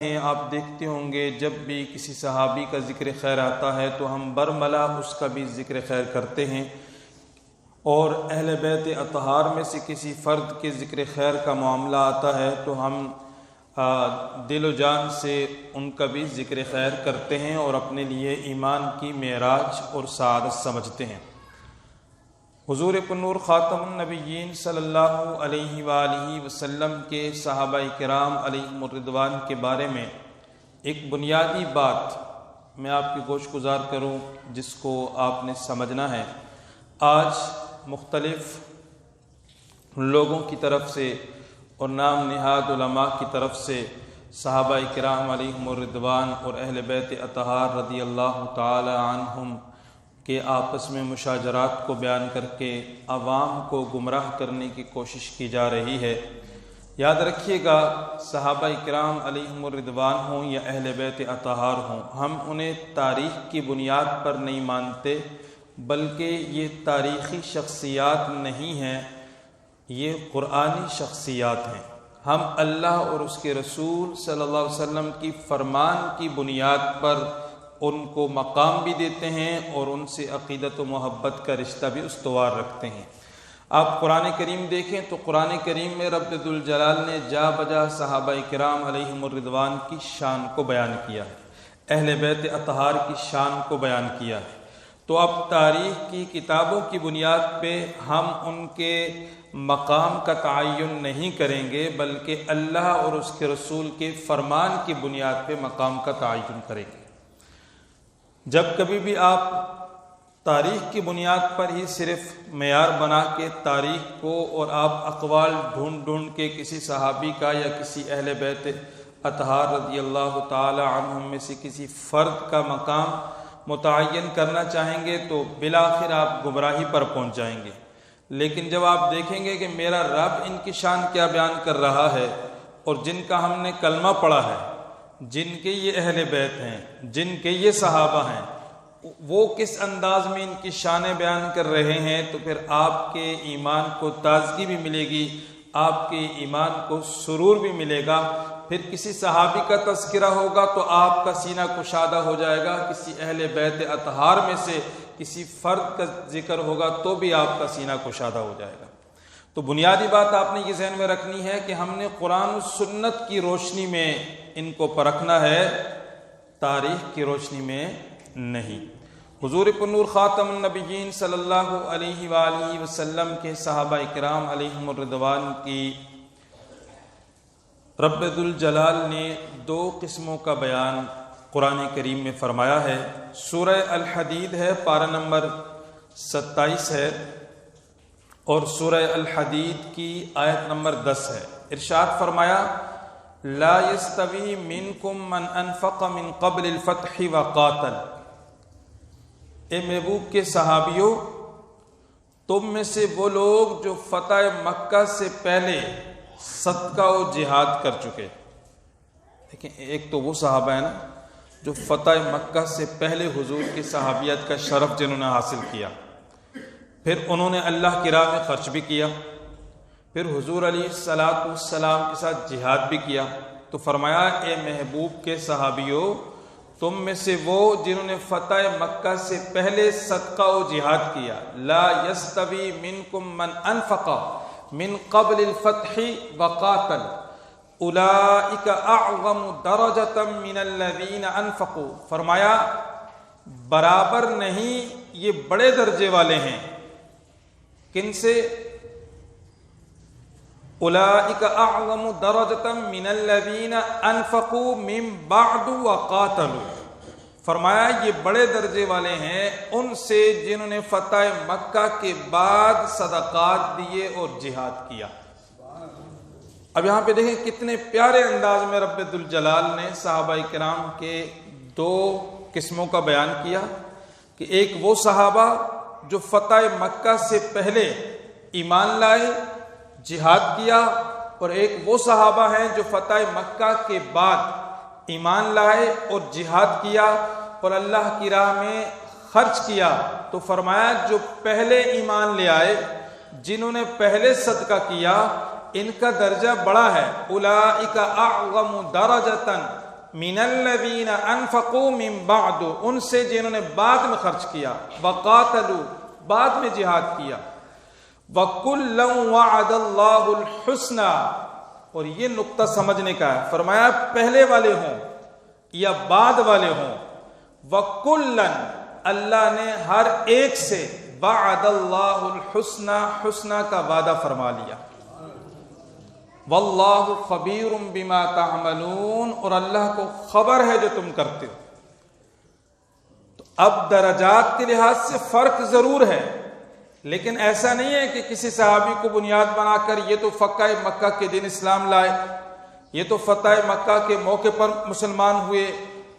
آپ دیکھتے ہوں گے جب بھی کسی صحابی کا ذکر خیر آتا ہے تو ہم برملا اس کا بھی ذکر خیر کرتے ہیں، اور اہل بیت اطہار میں سے کسی فرد کے ذکر خیر کا معاملہ آتا ہے تو ہم دل و جان سے ان کا بھی ذکر خیر کرتے ہیں اور اپنے لیے ایمان کی معراج اور سعادت سمجھتے ہیں۔ حضور پنور خاتم النبیین صلی اللہ علیہ وآلہ وسلم کے صحابہ کرام علیہم الرضوان کے بارے میں ایک بنیادی بات میں آپ کی گوش گزار کروں جس کو آپ نے سمجھنا ہے۔ آج مختلف لوگوں کی طرف سے اور نام نہاد علماء کی طرف سے صحابہ کرام علیہم الرضوان اور اہل بیت اطہار رضی اللہ تعالی عنہم کہ آپس میں مشاجرات کو بیان کر کے عوام کو گمراہ کرنے کی کوشش کی جا رہی ہے۔ یاد رکھیے گا، صحابہ کرام علیہم الرضوان ہوں یا اہل بیت اطہار ہوں، ہم انہیں تاریخ کی بنیاد پر نہیں مانتے، بلکہ یہ تاریخی شخصیات نہیں ہیں، یہ قرآنی شخصیات ہیں۔ ہم اللہ اور اس کے رسول صلی اللہ علیہ وسلم کی فرمان کی بنیاد پر ان کو مقام بھی دیتے ہیں اور ان سے عقیدت و محبت کا رشتہ بھی استوار رکھتے ہیں۔ آپ قرآن کریم دیکھیں تو قرآن کریم میں رب ذوالجلال نے جا بجا صحابہ کرام علیہم الرضوان کی شان کو بیان کیا ہے، اہل بیت اطہار کی شان کو بیان کیا ہے۔ تو اب تاریخ کی کتابوں کی بنیاد پہ ہم ان کے مقام کا تعین نہیں کریں گے، بلکہ اللہ اور اس کے رسول کے فرمان کی بنیاد پہ مقام کا تعین کریں گے۔ جب کبھی بھی آپ تاریخ کی بنیاد پر ہی صرف معیار بنا کے تاریخ کو اور آپ اقوال ڈھونڈ کے کسی صحابی کا یا کسی اہل بیت اطہار رضی اللہ تعالی عنہم میں سے کسی فرد کا مقام متعین کرنا چاہیں گے تو بالآخر آپ گمراہی پر پہنچ جائیں گے۔ لیکن جب آپ دیکھیں گے کہ میرا رب ان کی شان کیا بیان کر رہا ہے اور جن کا ہم نے کلمہ پڑھا ہے، جن کے یہ اہل بیت ہیں، جن کے یہ صحابہ ہیں، وہ کس انداز میں ان کی شانیں بیان کر رہے ہیں، تو پھر آپ کے ایمان کو تازگی بھی ملے گی، آپ کے ایمان کو سرور بھی ملے گا۔ پھر کسی صحابی کا تذکرہ ہوگا تو آپ کا سینہ کشادہ ہو جائے گا، کسی اہل بیت اطہار میں سے کسی فرد کا ذکر ہوگا تو بھی آپ کا سینہ کشادہ ہو جائے گا۔ تو بنیادی بات آپ نے یہ ذہن میں رکھنی ہے کہ ہم نے قرآن و سنت کی روشنی میں ان کو پرکھنا ہے، تاریخ کی روشنی میں نہیں۔ حضور پنور خاتم النبیین صلی اللہ علیہ وآلہ وسلم کے صحابہ کرام علیہم الرضوان کی رب ذوالجلال نے دو قسموں کا بیان قرآن کریم میں فرمایا ہے۔ سورہ الحدید ہے، پارہ نمبر 27 ہے، اور سورہ الحدید کی آیت نمبر 10 ہے۔ ارشاد فرمایا، لا يستوی منکم من انفق من قبل الفتح وقاتل۔ اے محبوب کے صحابیوں، تم میں سے وہ لوگ جو فتح مکہ سے پہلے صدقہ و جہاد کر چکے۔ دیکھیں، ایک تو وہ صحابہ ہیں نا جو فتح مکہ سے پہلے حضور کی صحابیت کا شرف جنہوں نے حاصل کیا، پھر انہوں نے اللہ کی راہ میں خرچ بھی کیا، پھر حضور علیہ السلام کے ساتھ جہاد بھی کیا۔ تو فرمایا، اے محبوب کے صحابیوں، تم میں سے وہ جنہوں نے فتح مکہ سے پہلے صدقہ و جہاد کیا، لا یستوی منکم من انفق من قبل الفتح وقاتل اولئک اعظم درجۃ من الذین انفقوا۔ فرمایا، برابر نہیں، یہ بڑے درجے والے ہیں۔ کن سے؟ اولئک اعظم درجۃ من الذین انفقوا من بعد وقاتلوا۔ فرمایا، یہ بڑے درجے والے ہیں ان سے جنہوں نے فتح مکہ کے بعد صدقات دیے اور جہاد کیا۔ اب یہاں پہ دیکھیں کتنے پیارے انداز میں رب ذوالجلال نے صحابہ کرام کے دو قسموں کا بیان کیا کہ ایک وہ صحابہ جو فتح مکہ سے پہلے ایمان لائے، جہاد کیا، اور ایک وہ صحابہ ہیں جو فتح مکہ کے بعد ایمان لائے اور جہاد کیا اور اللہ کی راہ میں خرچ کیا۔ تو فرمایا، جو پہلے ایمان لے آئے، جنہوں نے پہلے صدقہ کیا، ان کا درجہ بڑا ہے۔ اولئک اعظم درجۃ من الذین انفقوا من بعد، ان سے جنہوں نے بعد میں خرچ کیا، وقاتلوا، بعد میں جہاد کیا، وَكُلًّا وَعَدَ اللَّهُ الْحُسْنَى، اور یہ نقطہ سمجھنے کا ہے، فرمایا پہلے والے ہوں یا بعد والے ہوں، وَكُلًّا، اللہ نے ہر ایک سے، وَعَدَ اللَّهُ الْحُسْنَى، حسنہ کا وعدہ فرما لیا، واللہ خبیر بما تعملون، اور اللہ کو خبر ہے جو تم کرتے ہو۔ تو اب درجات کے لحاظ سے فرق ضرور ہے، لیکن ایسا نہیں ہے کہ کسی صحابی کو بنیاد بنا کر یہ تو فتح مکہ کے دن اسلام لائے، یہ تو فتح مکہ کے موقع پر مسلمان ہوئے،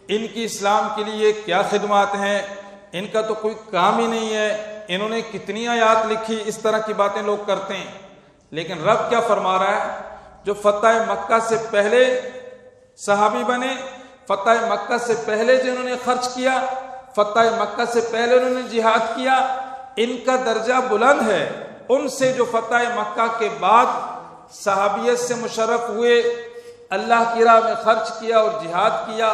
ان کی اسلام کے لیے کیا خدمات ہیں، ان کا تو کوئی کام ہی نہیں ہے، انہوں نے کتنی آیات لکھی، اس طرح کی باتیں لوگ کرتے ہیں۔ لیکن رب کیا فرما رہا ہے؟ جو فتح مکہ سے پہلے صحابی بنے، فتح مکہ سے پہلے جنہوں نے خرچ کیا، فتح مکہ سے پہلے انہوں نے جہاد کیا، ان کا درجہ بلند ہے ان سے جو فتح مکہ کے بعد صحابیت سے مشرف ہوئے، اللہ کی راہ میں خرچ کیا اور جہاد کیا۔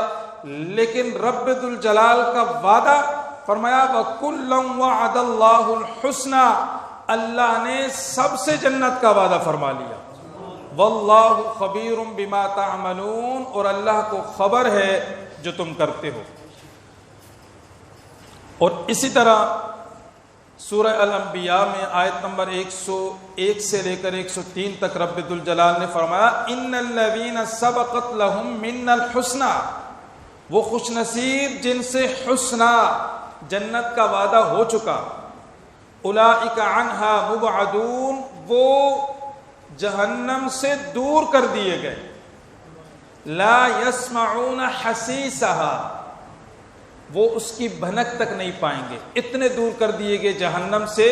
لیکن رب ذوالجلال کا وعدہ فرمایا وَكُلًّا وَعَدَ اللَّهُ الْحُسْنَى، اللہ نے سب سے جنت کا وعدہ فرما لیا، واللہ خبیر بما تعملون، اور اللہ کو خبر ہے جو تم کرتے ہو۔ اور اسی طرح سورہ الانبیاء میں آیت نمبر 101 سے لے کر 103 تک رب ذوالجلال نے فرمایا ان الذین سبقت لہم منا الحسنى، وہ خوش نصیب جن سے حسنہ جنت کا وعدہ ہو چکا، اولئک عنہا مبعدون، وہ جہنم سے دور کر دیے گئے، لا یسمعون حسیسها، وہ اس کی بھنک تک نہیں پائیں گے، اتنے دور کر دیے گئے جہنم سے